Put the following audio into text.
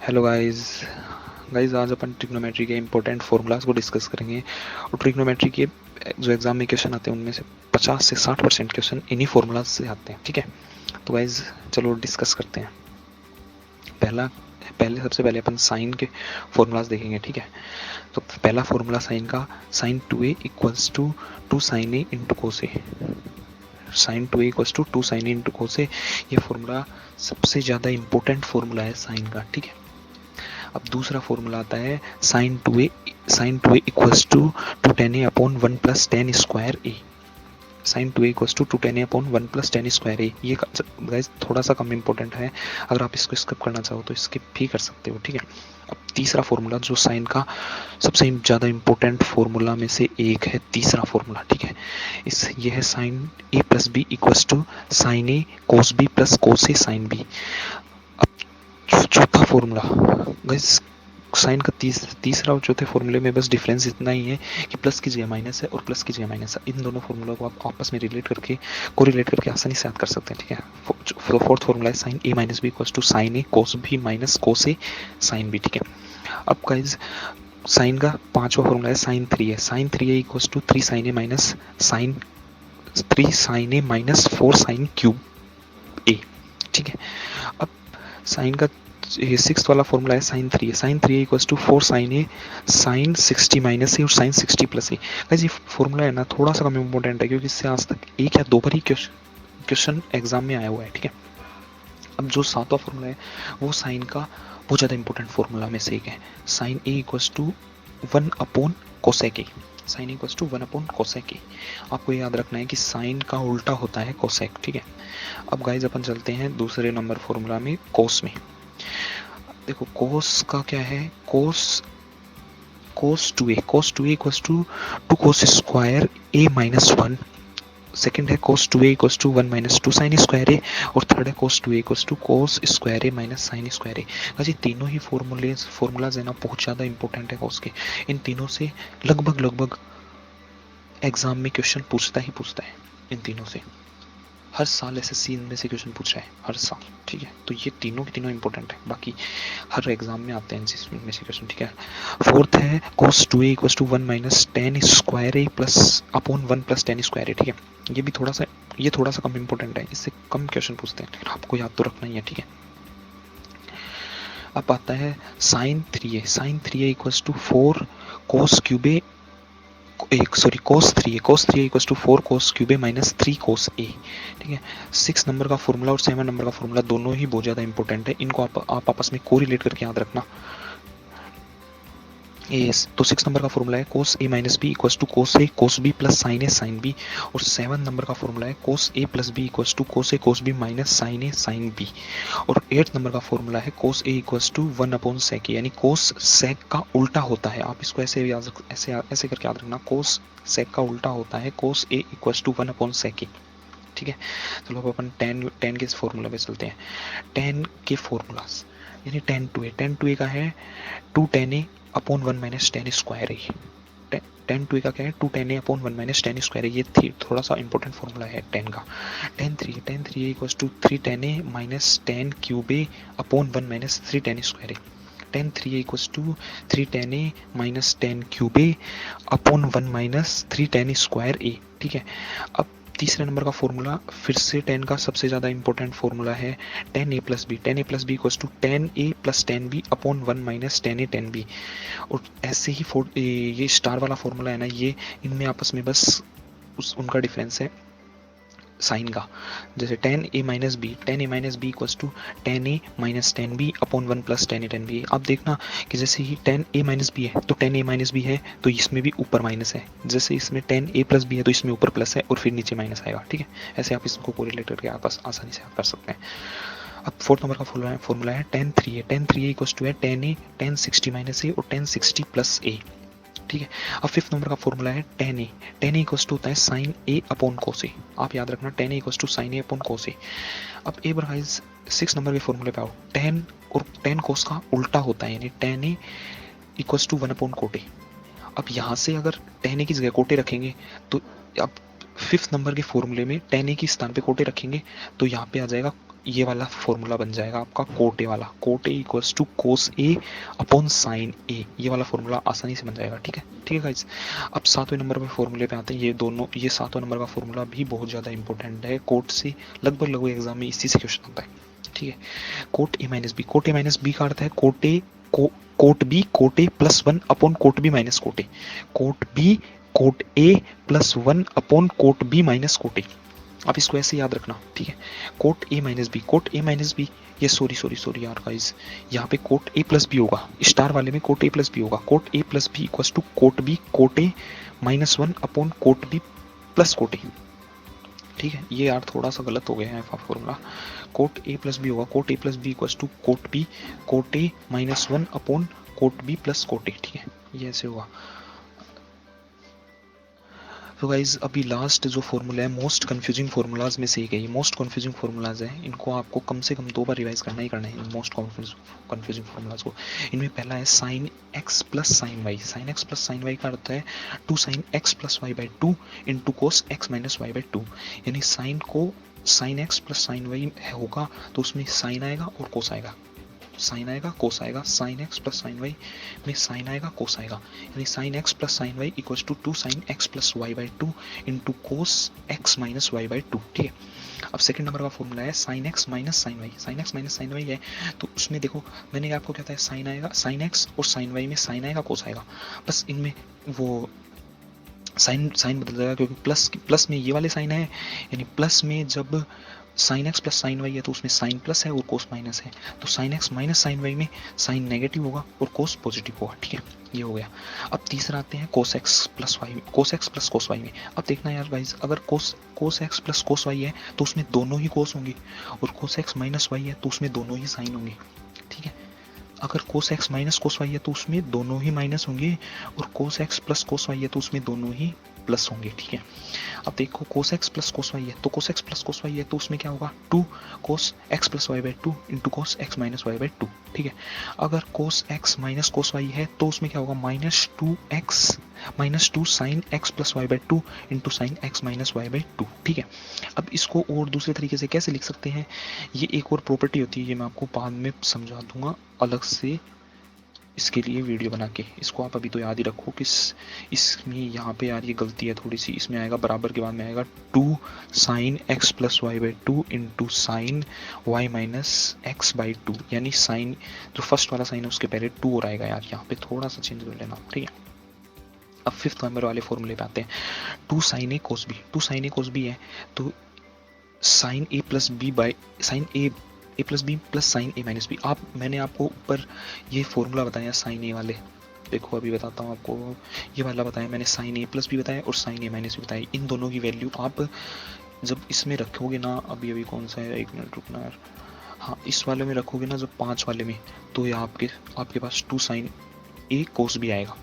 Hello guys. आज अपन trigonometry के important formulas को डिस्कस करेंगे। और ट्रिग्नोमेट्री के जो एग्जाम में क्वेश्चन आते हैं उनमें से 50 से 60% क्वेश्चन इन्हीं फार्मूलाज से आते हैं। ठीक है, तो गाइस चलो डिस्कस करते हैं। पहला पहले सबसे पहले अपन साइन के फार्मूलाज देखेंगे। ठीक है, तो पहला फार्मूला साइन का, sine 2a equals to 2 sine A into cos A. Sine 2a equals to 2 sine A into cos A, ये फार्मूला सबसे ज़्यादा इंपॉर्टेंट फार्मूला है साइन का। ठीक है, अब दूसरा फॉर्मूला आता है sine 2a equals to 2tan a upon 1 plus tan square A. Sine 2a equals to 2tan a upon 1 plus tan square A. ये गाइस थोड़ा सा कम इंपॉर्टेंट है, अगर आप इसको स्किप करना चाहो तो स्किप भी कर सकते हो। ठीक है, अब तीसरा फॉर्मूला जो साइन का सबसे ज़्यादा इंपॉर्टेंट फॉर्मूला में से एक है, तीसरा फॉर्मूला। ठीक है, ये है sine a plus B equals to sine A cos B plus cos A sine B. चौथा फॉर्मूला गाइस, साइन का तीसरा और चौथे फॉर्मूले में बस डिफरेंस इतना ही है कि प्लस की जगह माइनस है और प्लस की जगह माइनस है। इन दोनों फॉर्मूलों को आप आपस में कोरिलेट करके आसानी से याद कर सकते हैं। ठीक है, फोर्थ फॉर्मूला है sine A minus b equals to sine A cos b minus cos A sine b. ठीक है, अब गाइस साइन का पांचवा फॉर्मूला है साइन 3 है। Sine 3 equals to 3 sine A minus sine 3 sine A minus 4 sine cube A. ठीक है, अब साइन का ये सिक्स वाला फॉर्मूला है साइन 3 है। Sine 3 equals to 4 sine A sine 60 minus A और साइन 60 प्लस ए। गाइस ये फॉर्मूला है ना थोड़ा सा कम इंपॉर्टेंट है, क्योंकि इससे आज तक एक या दो बार ही क्वेश्चन एग्जाम में आया हुआ है। ठीक है, अब जो सातवां फॉर्मूला है वो साइन का बहुत ज़्यादा इंपॉर्टेंट फॉर्मूला में से एक है। Sine a equals to 1 upon cosec a. Sine equals to 1 upon cosec a. आपको याद रखना है कि साइन का उल्टा होता है कोसेक। ठीक है, अब गाइस अपन चलते हैं दूसरे नंबर फॉर्मूला में, कोस में। देखो कोस का क्या है, cos 2a equals to 2 cos square a minus 1। Second है cos 2a equals to 1 minus 2 sine square A. और थर्ड है cos 2a equals to cos square A minus sine square A. ये तीनों ही फॉर्मूलाज है ना बहुत ज़्यादा इंपॉर्टेंट है कोस के। इन तीनों से लगभग एग्जाम में क्वेश्चन पूछता है इन तीनों से। हर साल एसएससी इनमें से क्वेश्चन पूछ रहा है, हर साल। ठीक है, तो ये तीनों के तीनों इंपॉर्टेंट है, बाकी हर एग्जाम में आते हैं जिसमें से क्वेश्चन। ठीक है, फोर्थ है cos 2a equals to 1 minus tan square A plus upon 1 plus tan square A. ठीक है, ये थोड़ा सा कम इंपॉर्टेंट है, इससे कम क्वेश्चन पूछते हैं, लेकिन आपको याद तो रखना ही है। ठीक है, अब आता है sine 3a। Sine 3a equals to 4 cos cube a cos 3 equals to 4 cos cube a minus 3 cos a. ठीक है, 6 नंबर का फॉर्मूला और 7 नंबर का फॉर्मूला दोनों ही बहुत ज़्यादा इंपॉर्टेंट है, इनको आप आपस में कोरिलेट करके याद रखना। तो 6 नंबर का फॉर्मूला है cos a minus b equals to cos a cos b plus sin a sin b। और 7 नंबर का फॉर्मूला है cos a plus B equals to cos a cos b minus sin a sin b। और 8 number का formula है cos a equals to 1 upon sec a, यानी cos sec का उल्टा होता है। आप इसको ऐसे करके याद रखना, cos sec का उल्टा होता है cos a equals to 1 upon sec a। ठीक है, चलो अब अपन tan के फॉर्मूला पे चलते हैं। tan के फॉर्मूलास यानी tan 2a का है 2 tan a upon 1 minus tan square है। tan 2a का क्या है 2 tan a upon 1 minus tan square है। ये थोड़ा सा इंपॉर्टेंट फॉर्मूला है tan का। tan 3a equals to 3 tan a minus tan cube a upon 1 minus 3 tan square है। tan 3a equals to 3 tan a minus tan cube a upon 1 minus 3 tan square a। ठीक है, अब तीसरे number का formula फिर से tan का सबसे ज़्यादा इंपॉर्टेंट फॉर्मूला है tan a plus B equals to tan a plus tan b upon 1 minus tan a tan b। और ऐसे ही ये स्टार वाला फॉर्मूला है ना, ये इनमें आपस में बस उनका डिफरेंस है साइन का। जैसे tan a minus b equals to tan a minus tan b upon 1 plus tan a tan b। आप देखना कि जैसे ही tan a माइनस बी है तो tan a माइनस बी है तो इसमें भी ऊपर माइनस है, जैसे इसमें tan a प्लस बी है तो इसमें ऊपर प्लस है और फिर नीचे माइनस आएगा। ठीक है, ऐसे आप इसको कोरिलेट करके आप आसानी से याद कर सकते हैं। अब फोर्थ नंबर का फॉर्मूला है tan 3a इक्वल्स टू है tan a tan 60 minus a और tan 60 प्लस a। ठीक है, अब फिफ्थ नंबर का फॉर्मूला है tan a इक्वल्स टू होता है sin a upon cos a। आप याद रखना tan a equals to sin a upon cos a। अब ए बार गाइस 6 नंबर के फॉर्मूले पे आओ, tan cos का उल्टा होता है, यानी tan a equals to 1 upon cot a। अब यहाँ से अगर tan a की जगह cot a रखेंगे तो अब फिफ्थ नंबर के फॉर्मूले में tan a की स्थान पे cot a रखेंगे तो यहाँ पे आ जाएगा ये वाला फॉर्मूला बन जाएगा आपका कोट ए वाला, cot A equals to cos A upon sine A, ये वाला फॉर्मूला आसानी से बन जाएगा। ठीक है गाइज। अब 7वें नंबर पे फॉर्मूले पे आते हैं। ये 7वां नंबर का फॉर्मूला भी बहुत ज़्यादा इंपॉर्टेंट है, कोट से लगभग एग्जाम में इसी से क्वेश्चन आता है। ठीक है, कोट ए माइनस बी, कोट ए माइनस बी का अर्थ है cot a cot B cot A plus 1 upon cot b minus cot a, cot B cot A plus 1 upon cot b minus cot a. आप इसको ऐसे याद रखना। ठीक है, कोट ए माइनस बी, कोट ए माइनस बी, ये सॉरी यार guys, यहाँ पे कोट ए प्लस बी होगा, स्टार वाले में कोट ए प्लस बी होगा, cot A plus B equal to cot B cot A minus 1 upon cot B plus cot ए। ठीक है, ये यार थोड़ा सा गलत हो गया है फॉर्मूला, कोट ए प्लस बी होगा, cot A plus B equal to cot B cot A minus 1 upon cot B plus cot ए। ठीक है, ये ऐसे होगा। तो गाइज अभी लास्ट जो फॉर्मूला है, मोस्ट कंफ्यूजिंग फार्मूलाज में से एक है, ये मोस्ट कंफ्यूजिंग फार्मूलाज है, इनको आपको कम से कम 2 बार रिवाइज करना ही करना है, मोस्ट कंफ्यूजिंग फार्मूलाज को। इनमें पहला है sine x plus sine y, sine x plus sine y का अर्थ है 2 sine x plus y by 2 into cos x minus y by 2, यानी साइन को sine x plus sine y होगा तो उसमें साइन आएगा और कोस आएगा, साइन आएगा कोस आएगा, sine x plus sine y में साइन आएगा कोस आएगा, यानी sine x plus sine y equals to 2 sine x plus y by 2 into cos x minus y by 2। ठीक है, अब सेकंड नंबर का फॉर्मूला है sine x minus sine y, sine x minus sine y है तो उसमें देखो मैंने आपको क्या था, साइन आएगा, साइन एक्स और साइन वाई में साइन आएगा कोस आएगा, बस इनमें वो साइन बदल जाएगा क्योंकि प्लस में ये वाले साइन है, यानी प्लस में जब sine x plus sine y है तो उसमें साइन प्लस है और कोस माइनस है, तो sine x minus sine y में साइन नेगेटिव होगा और कोस पॉजिटिव होगा। ठीक है, ये हो गया। अब तीसरा आते हैं cos x plus y, cos x plus cos y में। अब देखना यार गाइस, अगर cos x plus cos y है तो उसमें दोनों ही कोस होंगे, और कोस एक्स माइनस वाई है तो उसमें दोनों ही साइन होंगे। ठीक है, अगर cos x minus cos y है तो उसमें दोनों ही माइनस होंगे, और cos x plus cos y है तो उसमें दोनों ही प्लस होंगे। ठीक है, अब देखो cos x plus cos y है तो cos x plus cos y है तो उसमें क्या होगा 2 cos x plus y by 2 into cos x minus y by 2। ठीक है, अगर cos x minus cos y है तो उसमें क्या होगा minus 2 sine x plus y by 2 into sine x minus y by 2। ठीक है, अब इसको और दूसरे तरीके से कैसे लिख सकते हैं, ये एक और प्रॉपर्टी होती है, ये मैं आपको बाद में समझा दूंगा अलग से, इसके लिए वीडियो बना के। इसको आप अभी तो याद ही रखो कि इसमें यहाँ पे यार ये गलती है थोड़ी सी, इसमें आएगा बराबर के बाद में आएगा 2 sine x plus y by 2 into sine y minus x by 2, यानी साइन जो फर्स्ट वाला साइन है उसके पहले 2 और आएगा यार, यहाँ पे थोड़ा सा चेंज कर लेना। ठीक है, अब 5th नंबर वाले फॉर्मूले पे आते हैं, 2 साइन ए कोस बी, 2 साइन ए कोस बी है तो sine a plus b by sine a plus b plus sine A minus b. मैंने आपको ऊपर ये फॉर्मूला बताया साइन ए वाले, देखो अभी बताता हूँ आपको, ये वाला बताया मैंने, साइन ए प्लस बी बताया और साइन ए माइनस बी बताया। इन दोनों की वैल्यू आप जब इसमें रखोगे ना, अभी कौन सा है, 1 मिनट रुकना यार, हाँ इस वाले में रखोगे ना जब 5 वाले में, तो ये आपके पास 2 साइन ए कोस बी आएगा।